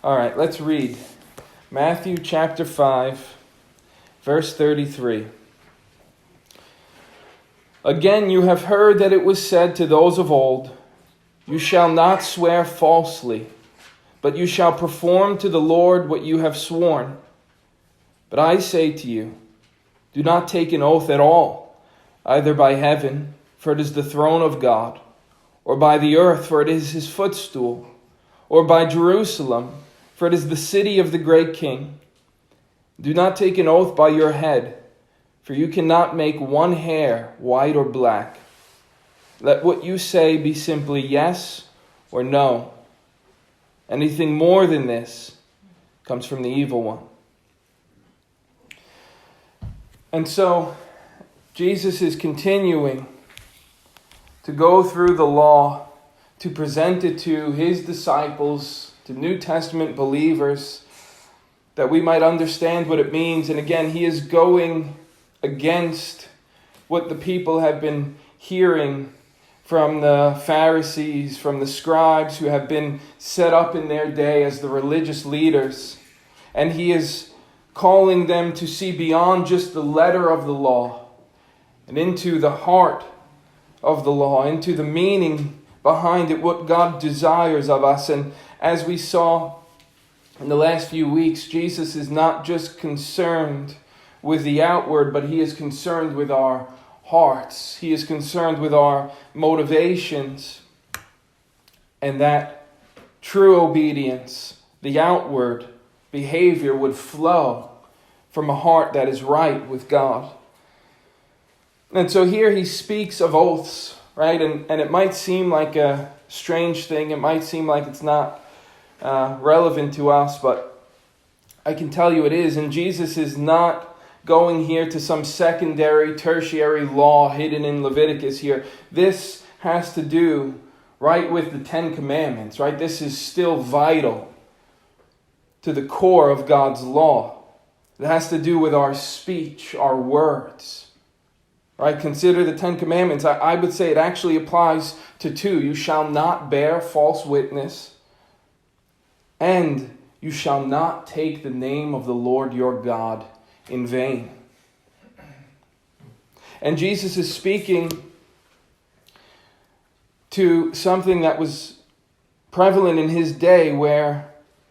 All right, let's read Matthew chapter 5, verse 33. Again, you have heard that it was said to those of old, "You shall not swear falsely, but you shall perform to the Lord what you have sworn." But I say to you, do not take an oath at all, either by heaven, for it is the throne of God, or by the earth, for it is his footstool, or by Jerusalem, for it is the city of the great king. Do not take an oath by your head, for you cannot make one hair white or black. Let what you say be simply yes or no. Anything more than this comes from the evil one. And so, Jesus is continuing to go through the law, to present it to his disciples, to New Testament believers, that we might understand what it means. And again, he is going against what the people have been hearing from the Pharisees, from the scribes who have been set up in their day as the religious leaders. And he is calling them to see beyond just the letter of the law and into the heart of the law, into the meaning behind it, what God desires of us. And as we saw in the last few weeks, Jesus is not just concerned with the outward, but he is concerned with our hearts. He is concerned with our motivations, and that true obedience, the outward behavior, would flow from a heart that is right with God. And so here he speaks of oaths, right? And it might seem like a strange thing. It might seem like it's not relevant to us, but I can tell you it is. And Jesus is not going here to some secondary, tertiary law hidden in Leviticus here. This has to do right with the Ten Commandments, right? This is still vital to the core of God's law. It has to do with our speech, our words, right? Consider the Ten Commandments. I would say it actually applies to two. You shall not bear false witness, and you shall not take the name of the Lord your God in vain. And Jesus is speaking to something that was prevalent in his day, where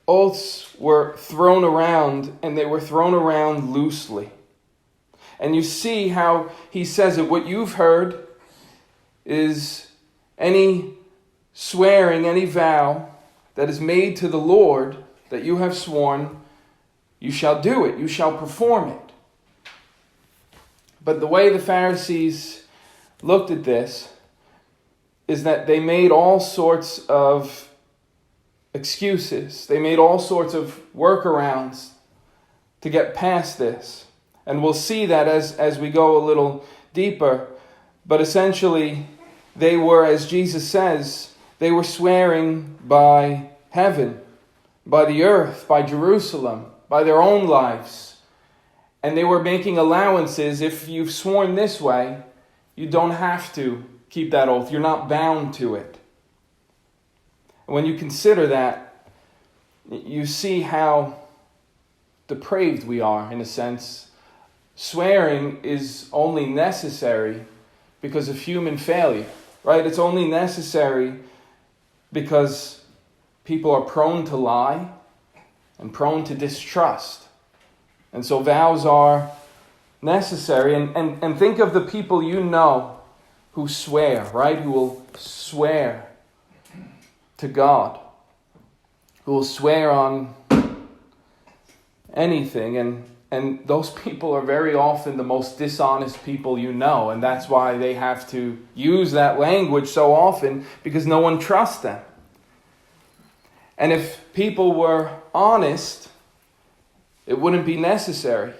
oaths were thrown around, and they were thrown around loosely. And you see how he says it. What you've heard is any swearing, any vow that is made to the Lord that you have sworn, you shall do it, you shall perform it. But the way the Pharisees looked at this is that they made all sorts of excuses. They made all sorts of workarounds to get past this. And we'll see that as we go a little deeper. But essentially, they were, as Jesus says, they were swearing by heaven, by the earth, by Jerusalem, by their own lives. And they were making allowances. If you've sworn this way, you don't have to keep that oath. You're not bound to it. And when you consider that, you see how depraved we are, in a sense. Swearing is only necessary because of human failure, right? It's only necessary because people are prone to lie and prone to distrust. And so vows are necessary. And think of the people you know who swear, right? Who will swear to God. Who will swear on anything. And those people are very often the most dishonest people you know. And that's why they have to use that language so often, because no one trusts them. And if people were honest, it wouldn't be necessary.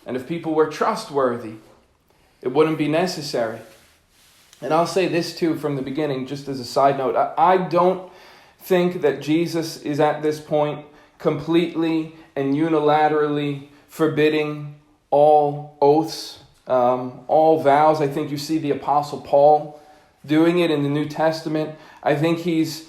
And if people were trustworthy, it wouldn't be necessary. And I'll say this too from the beginning, just as a side note. I don't think that Jesus is at this point completely and unilaterally forbidding all oaths, all vows. I think you see the Apostle Paul doing it in the New Testament. I think he's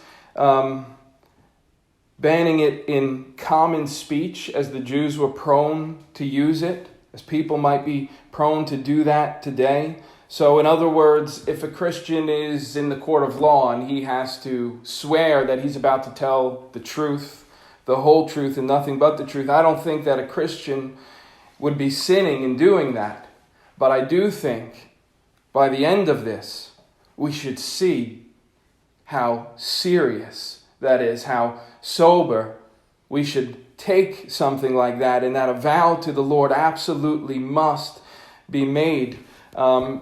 banning it in common speech as the Jews were prone to use it, as people might be prone to do that today. So in other words, if a Christian is in the court of law and he has to swear that he's about to tell the truth, the whole truth and nothing but the truth, I don't think that a Christian would be sinning in doing that. But I do think by the end of this, we should see how serious that is, how sober we should take something like that, and that a vow to the Lord absolutely must be made.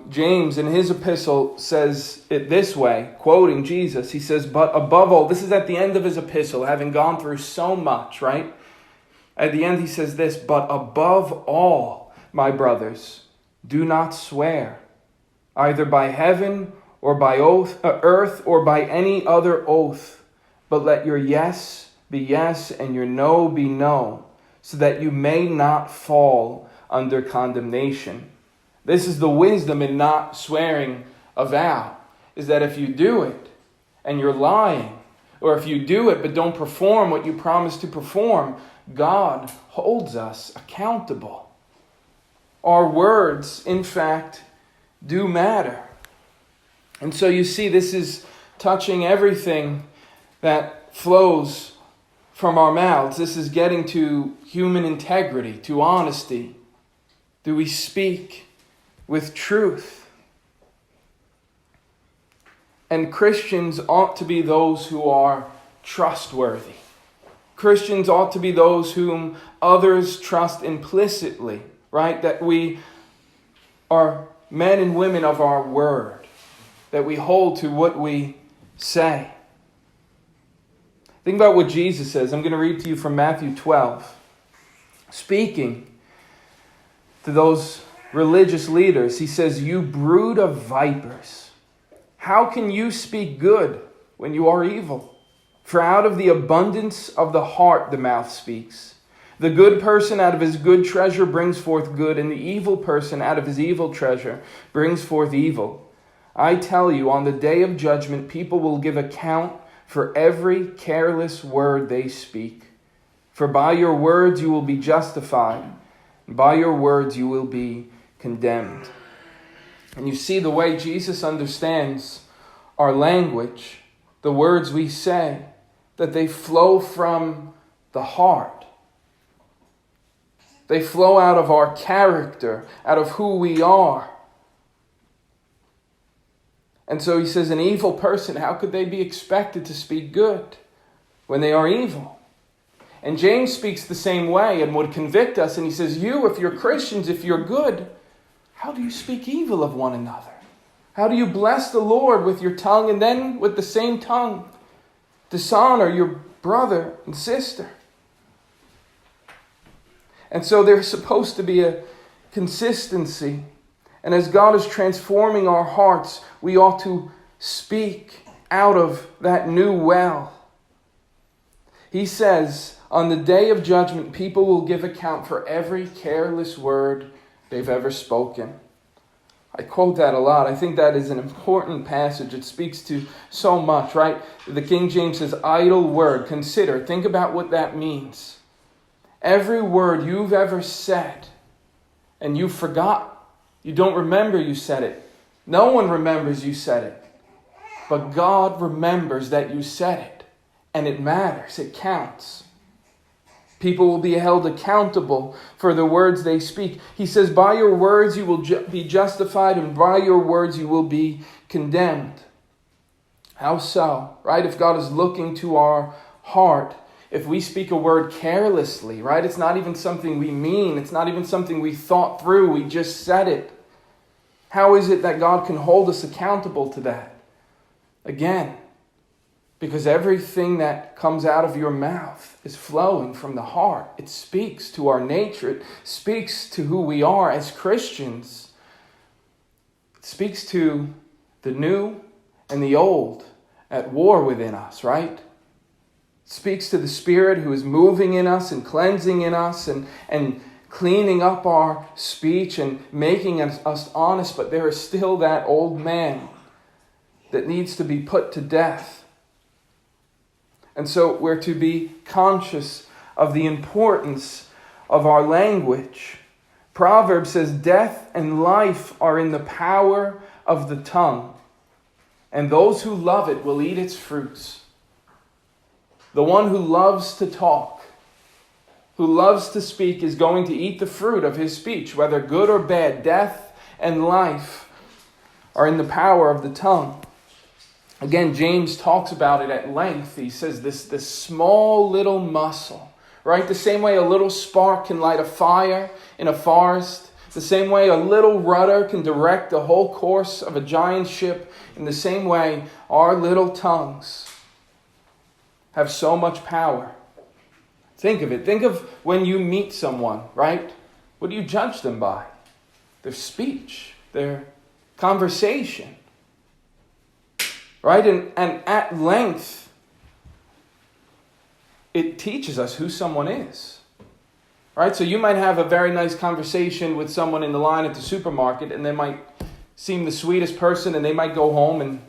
James in his epistle says it this way, quoting Jesus. He says, but above all, this is at the end of his epistle, having gone through so much, right? At the end he says this, but above all, my brothers, do not swear, either by heaven or by earth or by any other oath, but let your yes be yes and your no be no, so that you may not fall under condemnation. This is the wisdom in not swearing a vow, is that if you do it and you're lying, or if you do it but don't perform what you promised to perform, God holds us accountable. Our words, in fact, do matter. And so you see, this is touching everything that flows from our mouths. This is getting to human integrity, to honesty. Do we speak with truth? And Christians ought to be those who are trustworthy. Christians ought to be those whom others trust implicitly, right? That we are men and women of our word, that we hold to what we say. Think about what Jesus says. I'm going to read to you from Matthew 12. Speaking to those religious leaders, he says, you brood of vipers, how can you speak good when you are evil? For out of the abundance of the heart the mouth speaks. The good person out of his good treasure brings forth good, and the evil person out of his evil treasure brings forth evil. I tell you, on the day of judgment, people will give account for every careless word they speak. For by your words you will be justified, and by your words you will be condemned. And you see the way Jesus understands our language, the words we say, that they flow from the heart. They flow out of our character, out of who we are. And so he says, an evil person, how could they be expected to speak good when they are evil? And James speaks the same way and would convict us. And he says, you, if you're Christians, if you're good, how do you speak evil of one another? How do you bless the Lord with your tongue and then with the same tongue dishonor your brother and sister? And so there's supposed to be a consistency. And as God is transforming our hearts, we ought to speak out of that new well. He says, on the day of judgment, people will give account for every careless word they've ever spoken. I quote that a lot. I think that is an important passage. It speaks to so much, right? The King James says, idle word. Consider, think about what that means. Every word you've ever said, and you forgot, you don't remember you said it. No one remembers you said it. But God remembers that you said it. And it matters. It counts. People will be held accountable for the words they speak. He says, by your words you will be justified, and by your words you will be condemned. How so? Right? If God is looking to our heart, if we speak a word carelessly, right? It's not even something we mean. It's not even something we thought through. We just said it. How is it that God can hold us accountable to that? Again, because everything that comes out of your mouth is flowing from the heart. It speaks to our nature. It speaks to who we are as Christians. It speaks to the new and the old at war within us, right? It speaks to the Spirit who is moving in us and cleansing in us and cleaning up our speech and making us honest. But there is still that old man that needs to be put to death. And so we're to be conscious of the importance of our language. Proverbs says, death and life are in the power of the tongue, and those who love it will eat its fruits. The one who loves to talk, who loves to speak, is going to eat the fruit of his speech, whether good or bad. Death and life are in the power of the tongue. Again, James talks about it at length. He says this small little muscle, right? The same way a little spark can light a fire in a forest, the same way a little rudder can direct the whole course of a giant ship, in the same way our little tongues have so much power. Think of it. Think of when you meet someone, right? What do you judge them by? Their speech, their conversation. Right? And at length, it teaches us who someone is. Right? So you might have a very nice conversation with someone in the line at the supermarket, and they might seem the sweetest person, and they might go home and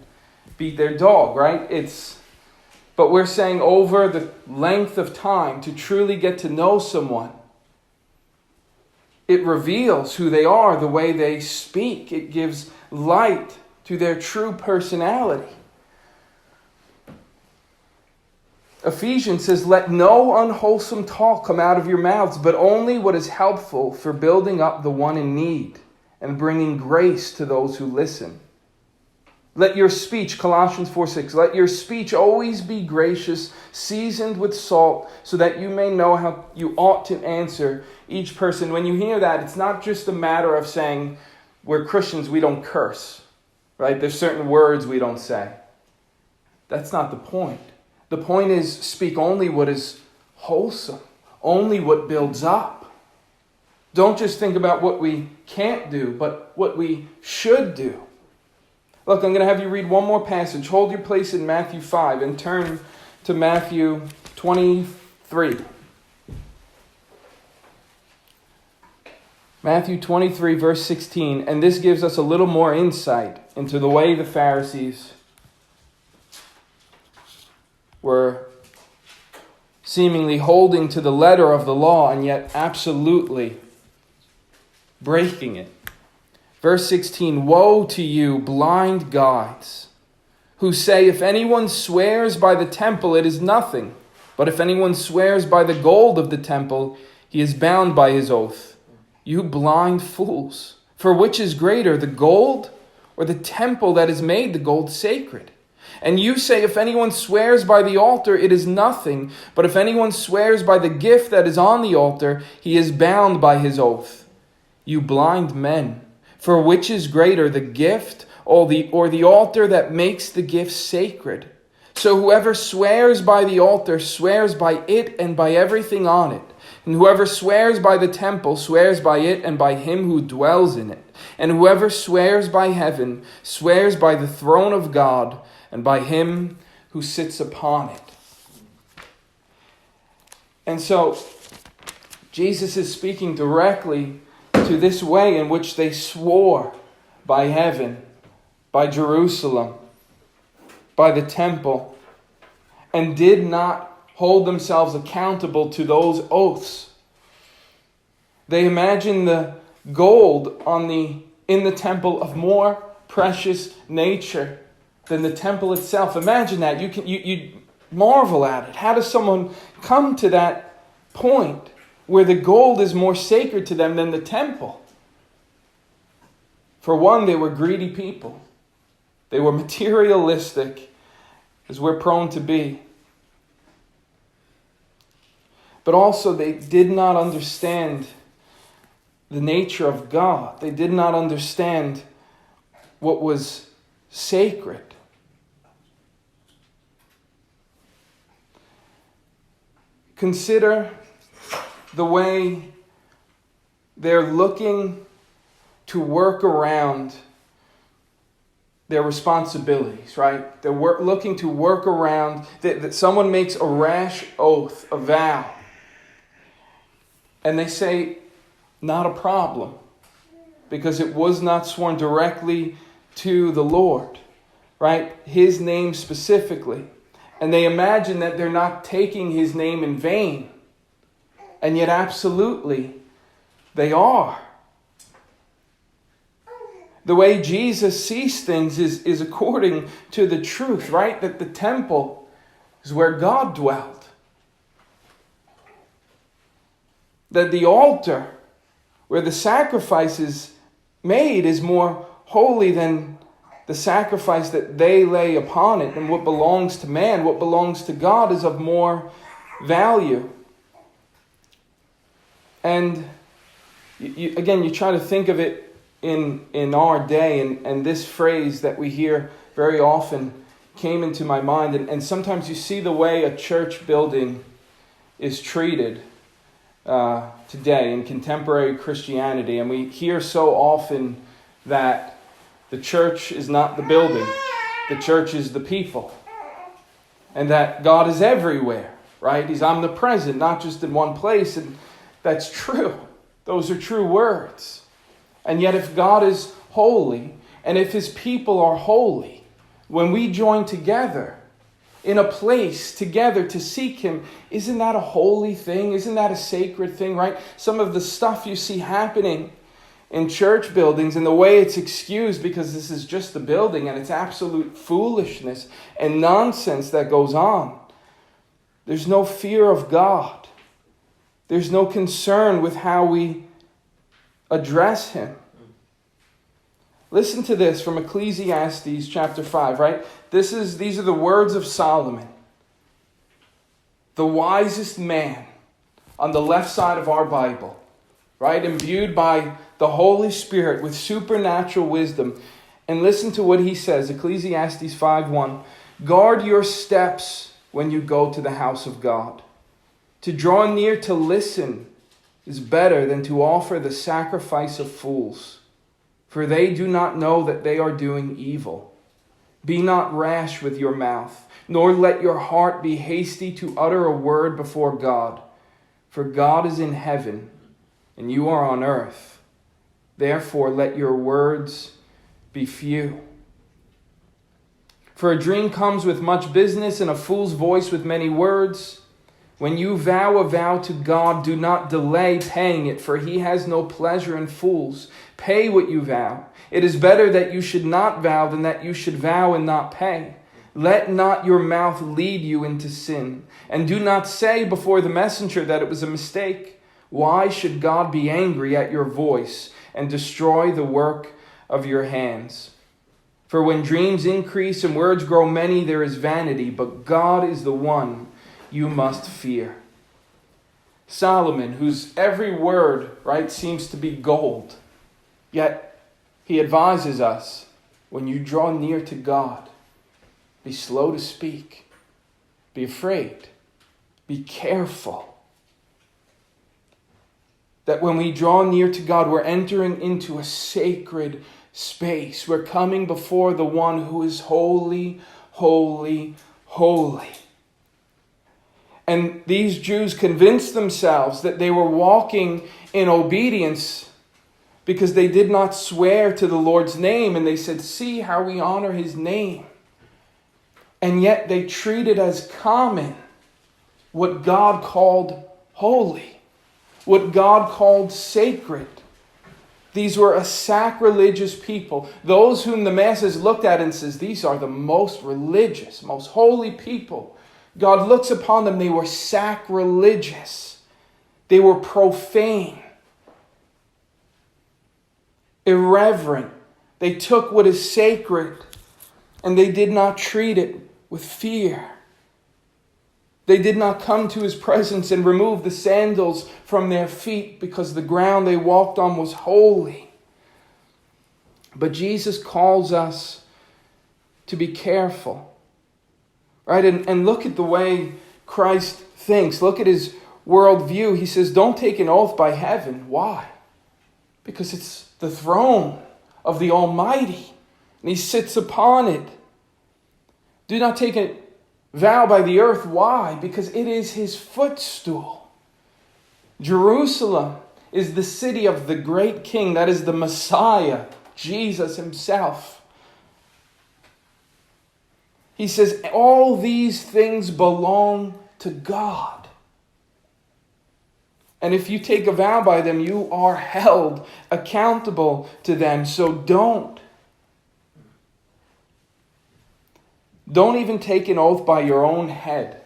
beat their dog, right? But we're saying over the length of time, to truly get to know someone, it reveals who they are, the way they speak. It gives light to their true personality. Ephesians says, let no unwholesome talk come out of your mouths, but only what is helpful for building up the one in need and bringing grace to those who listen. Let your speech, Colossians 4:6, let your speech always be gracious, seasoned with salt, so that you may know how you ought to answer each person. When you hear that, it's not just a matter of saying, we're Christians, we don't curse, right? There's certain words we don't say. That's not the point. The point is, speak only what is wholesome, only what builds up. Don't just think about what we can't do, but what we should do. Look, I'm going to have you read one more passage. Hold your place in Matthew 5 and turn to Matthew 23. Matthew 23, verse 16. And this gives us a little more insight into the way the Pharisees were seemingly holding to the letter of the law and yet absolutely breaking it. Verse 16, woe to you, blind guides, who say, if anyone swears by the temple, it is nothing. But if anyone swears by the gold of the temple, he is bound by his oath. You blind fools, for which is greater, the gold or the temple that has made the gold sacred? And you say, if anyone swears by the altar, it is nothing. But if anyone swears by the gift that is on the altar, he is bound by his oath. You blind men, for which is greater, the gift or the altar that makes the gift sacred? So whoever swears by the altar swears by it and by everything on it. And whoever swears by the temple swears by it and by him who dwells in it. And whoever swears by heaven swears by the throne of God and by him who sits upon it. And so Jesus is speaking directly to this way in which they swore by heaven, by Jerusalem, by the temple, and did not hold themselves accountable to those oaths. They imagined the gold in the temple of more precious nature than the temple itself. Imagine that. You marvel at it. How does someone come to that point where the gold is more sacred to them than the temple? For one, they were greedy people. They were materialistic, as we're prone to be. But also they did not understand the nature of God. They did not understand what was sacred. Consider the way they're looking to work around their responsibilities, right? They're looking to work around that someone makes a rash oath, a vow, and they say, not a problem, because it was not sworn directly to the Lord, right? His name specifically. And they imagine that they're not taking his name in vain. And yet absolutely they are. The way Jesus sees things is according to the truth, right? That the temple is where God dwelt. That the altar where the sacrifice is made is more holy than the sacrifice that they lay upon it. And what belongs to man, what belongs to God, is of more value. And you try to think of it in our day, and this phrase that we hear very often came into my mind. And sometimes you see the way a church building is treated today in contemporary Christianity. And we hear so often that the church is not the building, the church is the people. And that God is everywhere, right? He's omnipresent, not just in one place. And that's true. Those are true words. And yet if God is holy, and if his people are holy, when we join together in a place together to seek him, isn't that a holy thing? Isn't that a sacred thing, right? Some of the stuff you see happening in church buildings and the way it's excused because this is just the building, and it's absolute foolishness and nonsense that goes on. There's no fear of God. There's no concern with how we address him. Listen to this from Ecclesiastes chapter 5, right? These are the words of Solomon, the wisest man on the left side of our Bible, right? Imbued by the Holy Spirit with supernatural wisdom. And listen to what he says, Ecclesiastes 5:1. Guard your steps when you go to the house of God. To draw near to listen is better than to offer the sacrifice of fools, for they do not know that they are doing evil. Be not rash with your mouth, nor let your heart be hasty to utter a word before God. For God is in heaven, and you are on earth. Therefore let your words be few. For a dream comes with much business, and a fool's voice with many words. When you vow a vow to God, do not delay paying it, for he has no pleasure in fools. Pay what you vow. It is better that you should not vow than that you should vow and not pay. Let not your mouth lead you into sin, and do not say before the messenger that it was a mistake. Why should God be angry at your voice and destroy the work of your hands? For when dreams increase and words grow many, there is vanity, but God is the one you must fear. Solomon, whose every word, right, seems to be gold, yet he advises us, when you draw near to God, be slow to speak, be afraid, be careful. That when we draw near to God, we're entering into a sacred space. We're coming before the one who is holy, holy, holy. And these Jews convinced themselves that they were walking in obedience because they did not swear to the Lord's name. And they said, see how we honor his name. And yet they treated as common what God called holy, what God called sacred. These were a sacrilegious people. Those whom the masses looked at and says, these are the most religious, most holy people. God looks upon them, they were sacrilegious. They were profane, irreverent. They took what is sacred and they did not treat it with fear. They did not come to his presence and remove the sandals from their feet because the ground they walked on was holy. But Jesus calls us to be careful. Right? And look at the way Christ thinks. Look at his worldview. He says, don't take an oath by heaven. Why? Because it's the throne of the Almighty, and he sits upon it. Do not take a vow by the earth. Why? Because it is his footstool. Jerusalem is the city of the great king. That is the Messiah, Jesus himself. He says, all these things belong to God. And if you take a vow by them, you are held accountable to them. So don't even take an oath by your own head,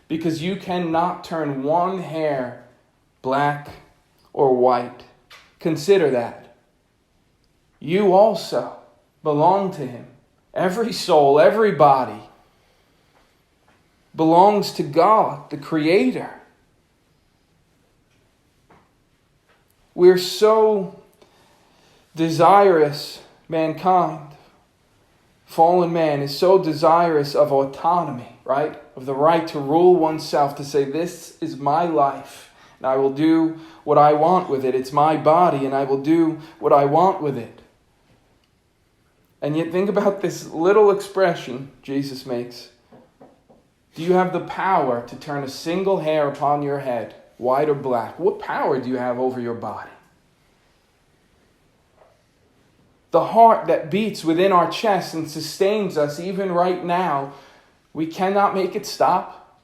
because you cannot turn one hair black or white. Consider that. You also belong to Him. Every soul, every body belongs to God, the Creator. We're so desirous, mankind, fallen man is so desirous of autonomy, right? Of the right to rule oneself, to say, this is my life, and I will do what I want with it. It's my body, and I will do what I want with it. And yet think about this little expression Jesus makes. Do you have the power to turn a single hair upon your head, white or black? What power do you have over your body? The heart that beats within our chest and sustains us even right now, we cannot make it stop,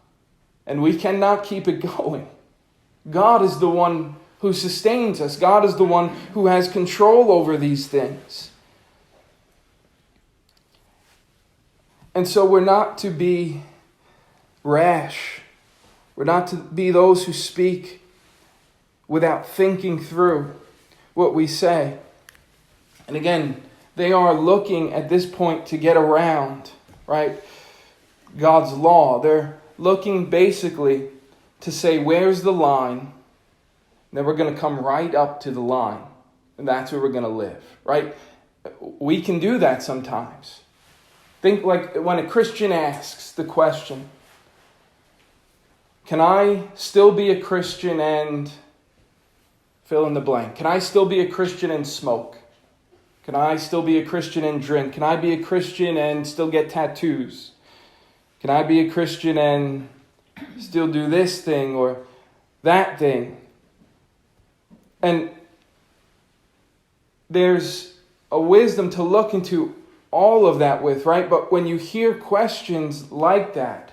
and we cannot keep it going. God is the one who sustains us. God is the one who has control over these things. And so we're not to be rash. We're not to be those who speak without thinking through what we say. And again, they are looking at this point to get around, right, God's law. They're looking basically to say, where's the line? And then we're going to come right up to the line. And that's where we're going to live, right? We can do that sometimes. Think like when a Christian asks the question, can I still be a Christian and fill in the blank? Can I still be a Christian and smoke? Can I still be a Christian and drink? Can I be a Christian and still get tattoos? Can I be a Christian and still do this thing or that thing? And there's a wisdom to look into all of that with, right? But when you hear questions like that,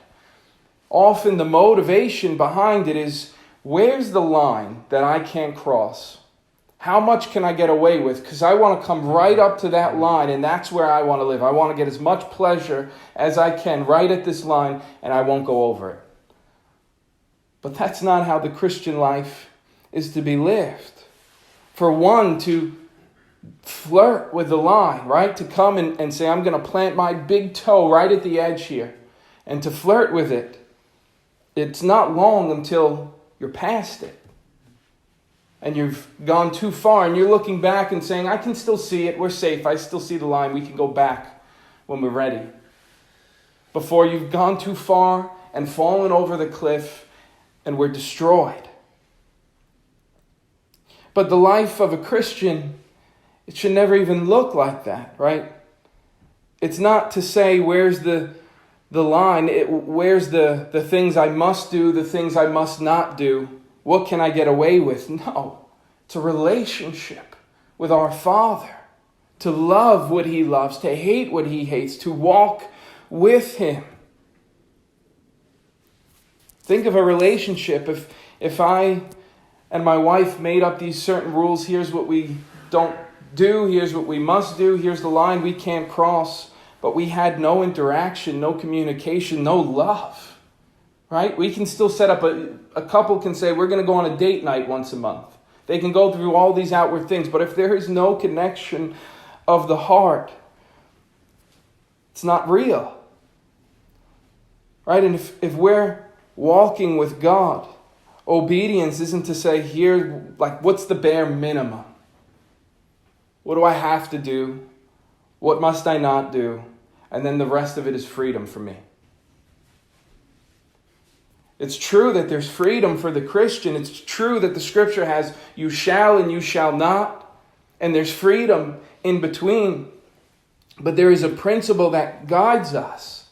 often the motivation behind it is, where's the line that I can't cross? How much can I get away with? Because I want to come right up to that line, and that's where I want to live. I want to get as much pleasure as I can right at this line, and I won't go over it. But that's not how the Christian life is to be lived. For one, to flirt with the line, right? To come and say, I'm going to plant my big toe right at the edge here. And to flirt with it. It's not long until you're past it. And you've gone too far and you're looking back and saying, I can still see it. We're safe. I still see the line. We can go back when we're ready. Before you've gone too far and fallen over the cliff and we're destroyed. But the life of a Christian, it should never even look like that, right? It's not to say, where's the line? Where's the things I must do, the things I must not do? What can I get away with? No. It's a relationship with our Father. To love what He loves, to hate what He hates, to walk with Him. Think of a relationship. If I and my wife made up these certain rules, here's what we don't do, here's what we must do, here's the line we can't cross, but we had no interaction, no communication, no love, right? We can still set up, a couple can say, we're going to go on a date night once a month. They can go through all these outward things, but if there is no connection of the heart, it's not real, right? And if we're walking with God, obedience isn't to say, here, like, what's the bare minimum? What do I have to do? What must I not do? And then the rest of it is freedom for me. It's true that there's freedom for the Christian. It's true that the Scripture has you shall and you shall not. And there's freedom in between. But there is a principle that guides us.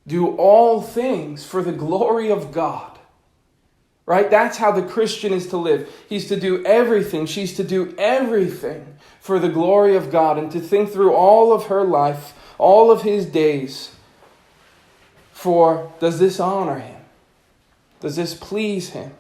Do all things for the glory of God. Right? That's how the Christian is to live. He's to do everything. She's to do everything for the glory of God and to think through all of her life, all of his days, for, does this honor him? Does this please him?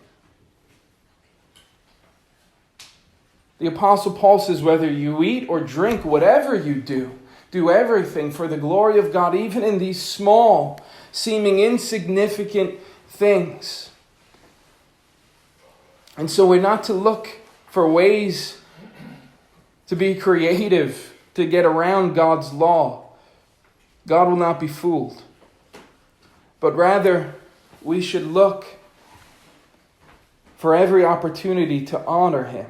The Apostle Paul says, whether you eat or drink, whatever you do everything for the glory of God, even in these small, seeming insignificant things. And so we're not to look for ways to be creative, to get around God's law. God will not be fooled. But rather, we should look for every opportunity to honor him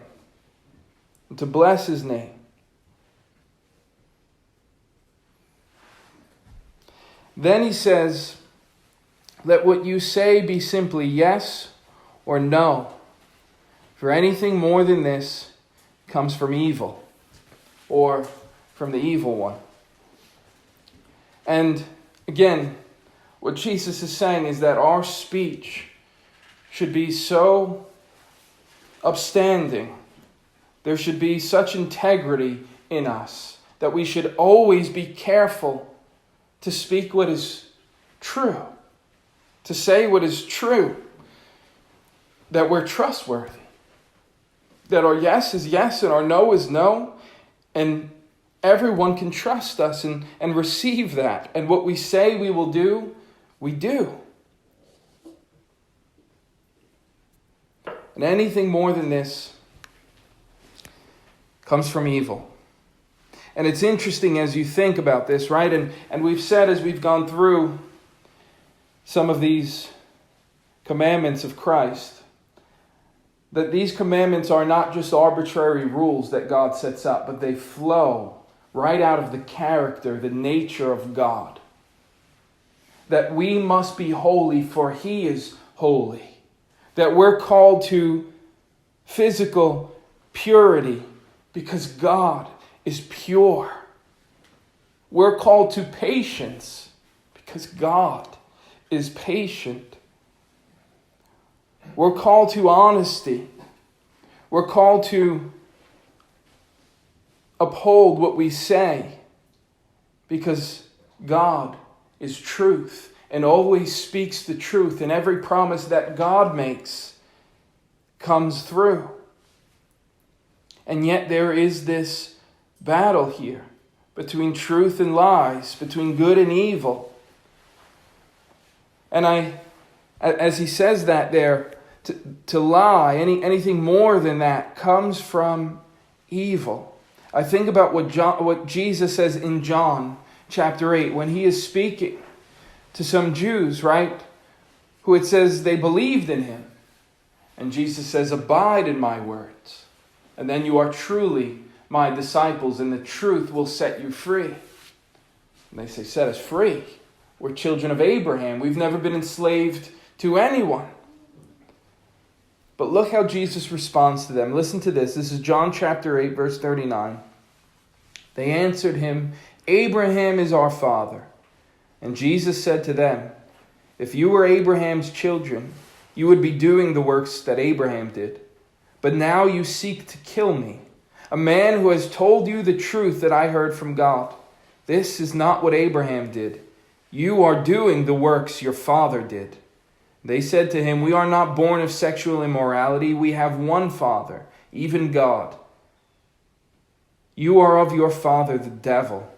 and to bless his name. Then he says, let what you say be simply yes or no. For anything more than this comes from evil, or from the evil one. And again, what Jesus is saying is that our speech should be so upstanding, there should be such integrity in us, that we should always be careful to speak what is true, to say what is true, that we're trustworthy, that our yes is yes and our no is no, and everyone can trust us and receive that. And what we say we will do, we do. And anything more than this comes from evil. And it's interesting as you think about this, right? And we've said as we've gone through some of these commandments of Christ, that these commandments are not just arbitrary rules that God sets up, but they flow right out of the character, the nature of God. That we must be holy, for he is holy. That we're called to physical purity because God is pure. We're called to patience because God is patient. We're called to honesty. We're called to uphold what we say because God is truth and always speaks the truth, and every promise that God makes comes through. And yet there is this battle here between truth and lies, between good and evil. And as he says that there, to lie, anything more than that comes from evil. I think about what Jesus says in John chapter 8 when he is speaking to some Jews, right? Who it says they believed in him. And Jesus says, abide in my words. And then you are truly my disciples and the truth will set you free. And they say, set us free. We're children of Abraham. We've never been enslaved to anyone. But look how Jesus responds to them. Listen to this. This is John chapter 8, verse 39. They answered him, Abraham is our father. And Jesus said to them, if you were Abraham's children, you would be doing the works that Abraham did. But now you seek to kill me, a man who has told you the truth that I heard from God. This is not what Abraham did. You are doing the works your father did. They said to him, we are not born of sexual immorality. We have one Father, even God. You are of your father, the devil,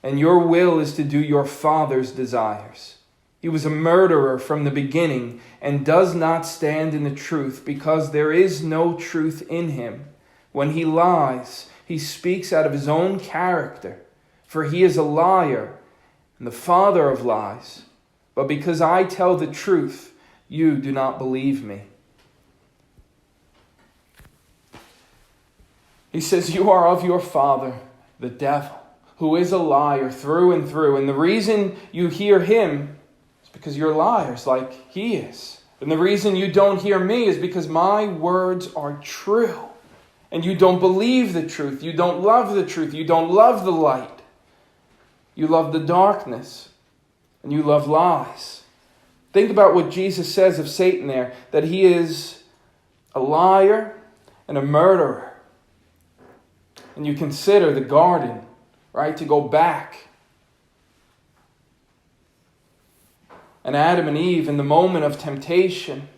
and your will is to do your father's desires. He was a murderer from the beginning and does not stand in the truth because there is no truth in him. When he lies, he speaks out of his own character, for he is a liar and the father of lies. But because I tell the truth, you do not believe me. He says, you are of your father, the devil, who is a liar through and through. And the reason you hear him is because you're liars like he is. And the reason you don't hear me is because my words are true. And you don't believe the truth. You don't love the truth. You don't love the light. You love the darkness. And you love lies. Think about what Jesus says of Satan there, that he is a liar and a murderer. And you consider the garden, right, to go back. and Adam and Eve in the moment of temptation,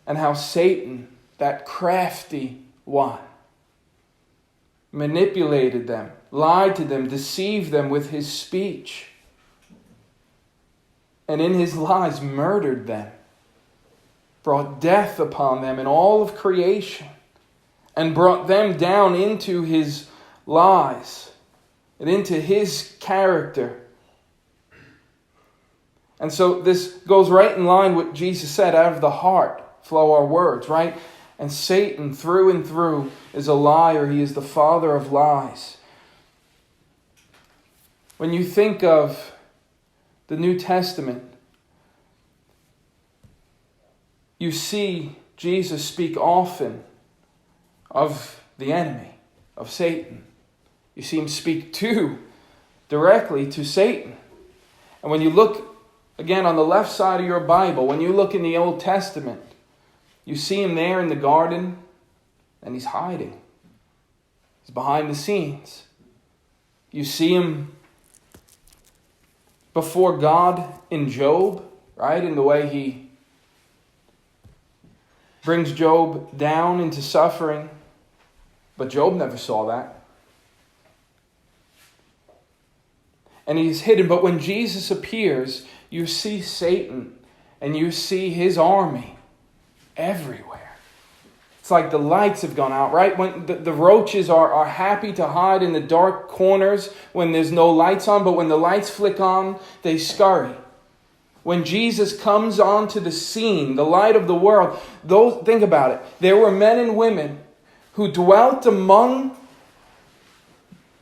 and how Satan, that crafty one, manipulated them, lied to them, deceived them with his speech, and in his lies murdered them, brought death upon them and all of creation, and brought them down into his lies and into his character. And so this goes right in line with what Jesus said, out of the heart flow our words, right? And Satan, through and through, is a liar. He is the father of lies. When you think of the New Testament, you see Jesus speak often of the enemy, of Satan. You see him speak directly to Satan. And when you look, again, on the left side of your Bible, when you look in the Old Testament, you see him there in the garden, and he's hiding. He's behind the scenes. You see him before God in Job, right? In the way he brings Job down into suffering. But Job never saw that. And he's hidden. But when Jesus appears, you see Satan and you see his army everywhere. It's like the lights have gone out, right? When the roaches are happy to hide in the dark corners when there's no lights on, but when the lights flick on, they scurry. When Jesus comes onto the scene, the light of the world, think about it. There were men and women who dwelt among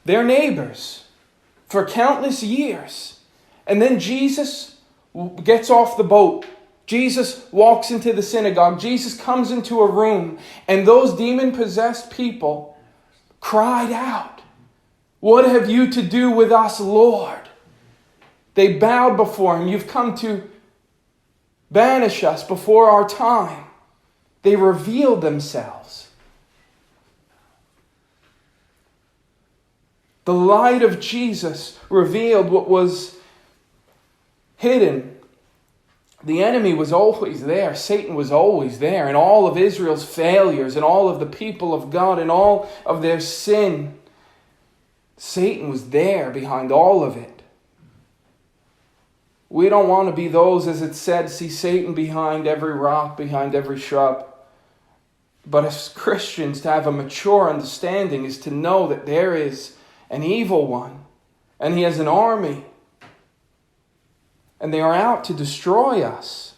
their neighbors for countless years. And then Jesus gets off the boat. Jesus walks into the synagogue. Jesus comes into a room, and those demon-possessed people cried out, "What have you to do with us, Lord?" They bowed before him. You've come to banish us before our time. They revealed themselves. The light of Jesus revealed what was hidden. The enemy was always there. Satan was always there. And all of Israel's failures and all of the people of God and all of their sin, Satan was there behind all of it. We don't want to be those, as it said, see Satan behind every rock, behind every shrub. But as Christians, to have a mature understanding is to know that there is an evil one, and he has an army, and they are out to destroy us,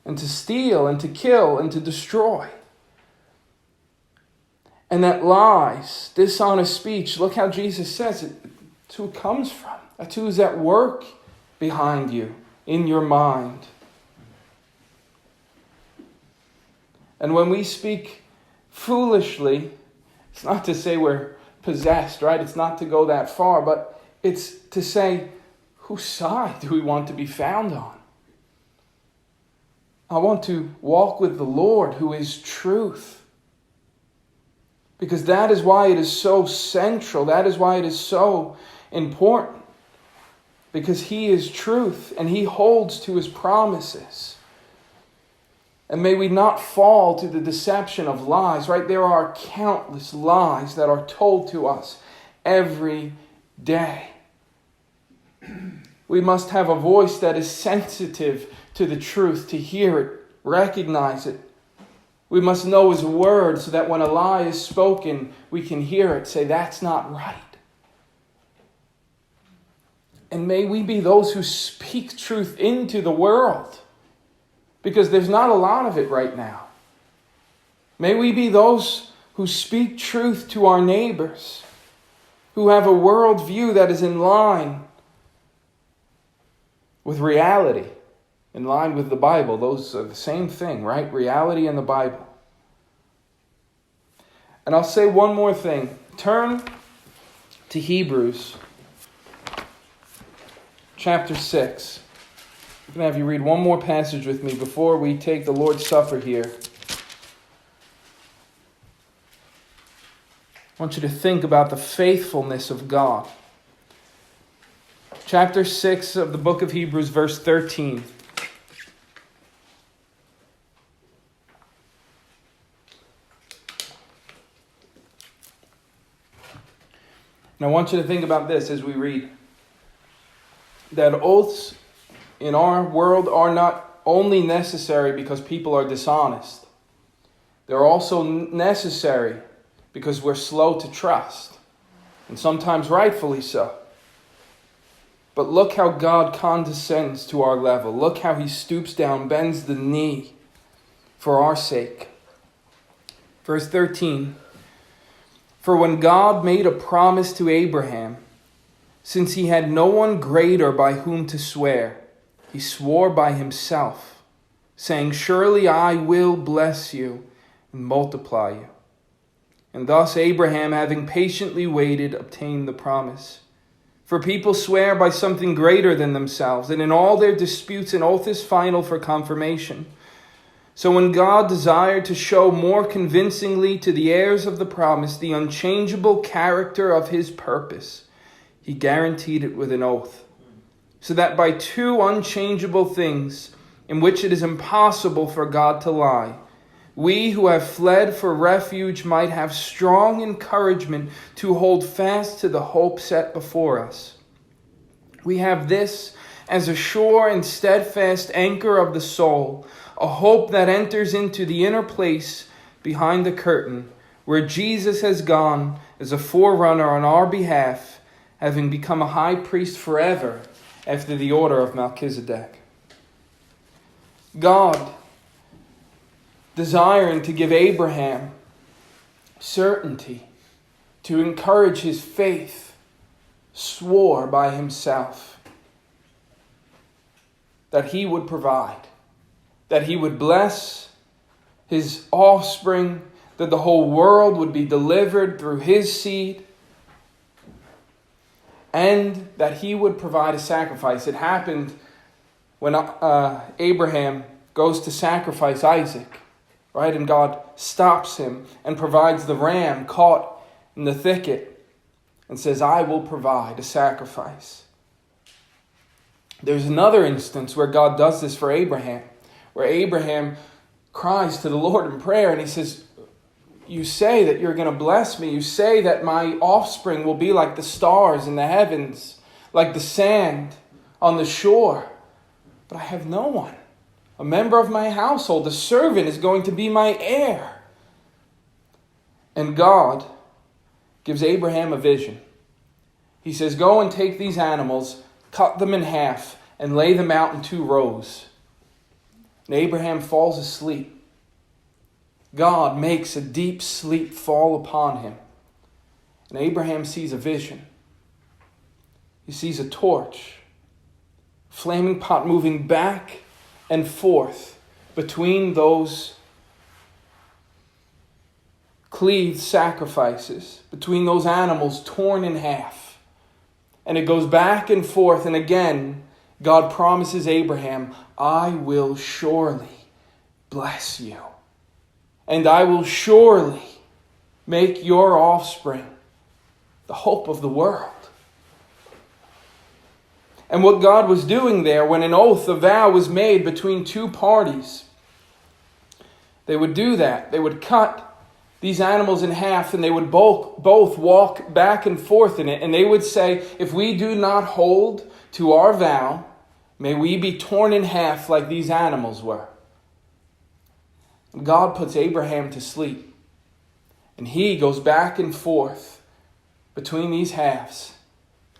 and to steal, and to kill, and to destroy. And that lies, dishonest speech, look how Jesus says it, it's who it comes from. That's who's at work behind you, in your mind. And when we speak foolishly, it's not to say we're possessed, right? It's not to go that far, but it's to say, whose side do we want to be found on? I want to walk with the Lord, who is truth. Because that is why it is so central. That is why it is so important. Because he is truth, and he holds to his promises. And may we not fall to the deception of lies, right? There are countless lies that are told to us every day. We must have a voice that is sensitive to the truth, to hear it, recognize it. We must know his word so that when a lie is spoken, we can hear it, say, that's not right. And may we be those who speak truth into the world, because there's not a lot of it right now. May we be those who speak truth to our neighbors, who have a worldview that is in line with reality, in line with the Bible. Those are the same thing, right? Reality and the Bible. And I'll say one more thing. Turn to Hebrews chapter 6. I'm going to have you read one more passage with me before we take the Lord's Supper here. I want you to think about the faithfulness of God. chapter 6 of the book of Hebrews, verse 13. And I want you to think about this as we read. That oaths in our world are not only necessary because people are dishonest. They're also necessary because we're slow to trust. And sometimes rightfully so. But look how God condescends to our level. Look how he stoops down, bends the knee for our sake. Verse 13. For when God made a promise to Abraham, since he had no one greater by whom to swear, he swore by himself, saying, surely I will bless you and multiply you. And thus Abraham, having patiently waited, obtained the promise. For people swear by something greater than themselves, and in all their disputes an oath is final for confirmation. So when God desired to show more convincingly to the heirs of the promise the unchangeable character of his purpose, he guaranteed it with an oath, so that by two unchangeable things in which it is impossible for God to lie, we who have fled for refuge might have strong encouragement to hold fast to the hope set before us. We have this as a sure and steadfast anchor of the soul, a hope that enters into the inner place behind the curtain, where Jesus has gone as a forerunner on our behalf, having become a high priest forever after the order of Melchizedek. God, desiring to give Abraham certainty, to encourage his faith, swore by himself that he would provide, that he would bless his offspring, that the whole world would be delivered through his seed, and that he would provide a sacrifice. It happened when Abraham goes to sacrifice Isaac, right? And God stops him and provides the ram caught in the thicket and says, I will provide a sacrifice. There's another instance where God does this for Abraham, where Abraham cries to the Lord in prayer and he says, you say that you're going to bless me. You say that my offspring will be like the stars in the heavens, like the sand on the shore. But I have no one. A member of my household, a servant, is going to be my heir. And God gives Abraham a vision. He says, go and take these animals, cut them in half, and lay them out in 2 rows. And Abraham falls asleep. God makes a deep sleep fall upon him. And Abraham sees a vision. He sees a torch, flaming pot moving back and forth between those cleaved sacrifices, between those animals torn in half. And it goes back and forth, and again, God promises Abraham, I will surely bless you. And I will surely make your offspring the hope of the world. And what God was doing there, when an oath, a vow was made between 2 parties, they would do that. They would cut these animals in half and they would both walk back and forth in it. And they would say, if we do not hold to our vow, may we be torn in half like these animals were. And God puts Abraham to sleep. And he goes back and forth between these halves.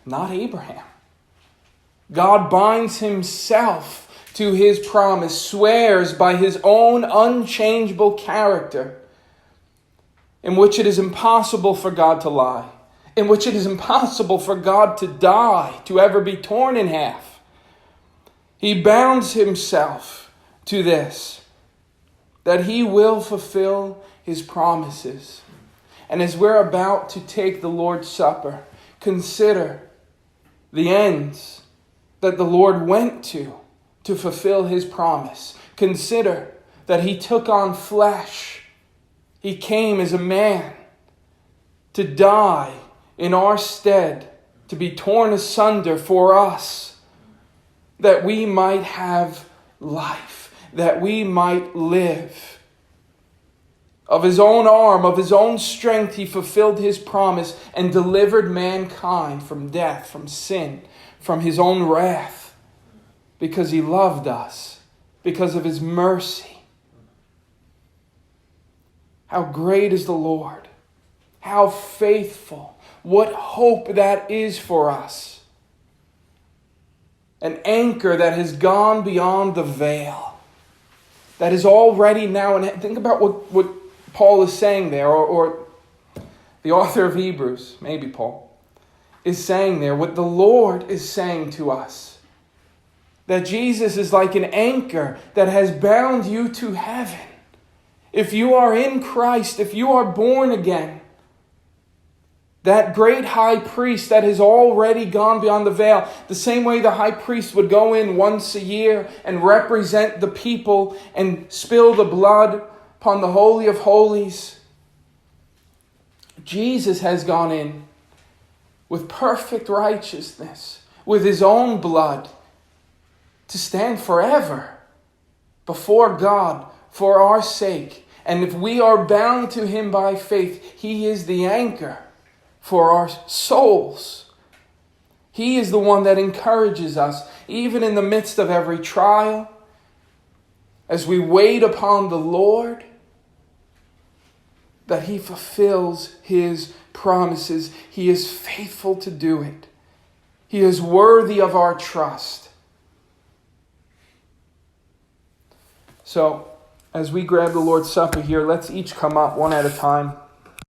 Not Abraham. God binds himself to his promise, swears by his own unchangeable character, in which it is impossible for God to lie, in which it is impossible for God to die, to ever be torn in half. He bounds himself to this, that he will fulfill his promises. And as we're about to take the Lord's Supper, consider the ends that the Lord went to fulfill his promise. Consider that he took on flesh. He came as a man to die in our stead to be torn asunder for us, that we might have life, that we might live. Of his own arm, of his own strength, he fulfilled his promise and delivered mankind from death, from sin, from his own wrath, because he loved us, because of his mercy. How great is the Lord! How faithful! What hope that is for us! An anchor that has gone beyond the veil, that is already now. And think about what Paul is saying there, or the author of Hebrews, maybe Paul, is saying there, what the Lord is saying to us. That Jesus is like an anchor that has bound you to heaven. If you are in Christ, if you are born again, that great high priest that has already gone beyond the veil, the same way the high priest would go in once a year and represent the people and spill the blood upon the Holy of Holies, Jesus has gone in with perfect righteousness, with his own blood, to stand forever before God for our sake. And if we are bound to him by faith, he is the anchor for our souls. He is the one that encourages us, even in the midst of every trial, as we wait upon the Lord, that he fulfills his promises. He is faithful to do it. He is worthy of our trust. So, as we grab the Lord's Supper here, let's each come up one at a time.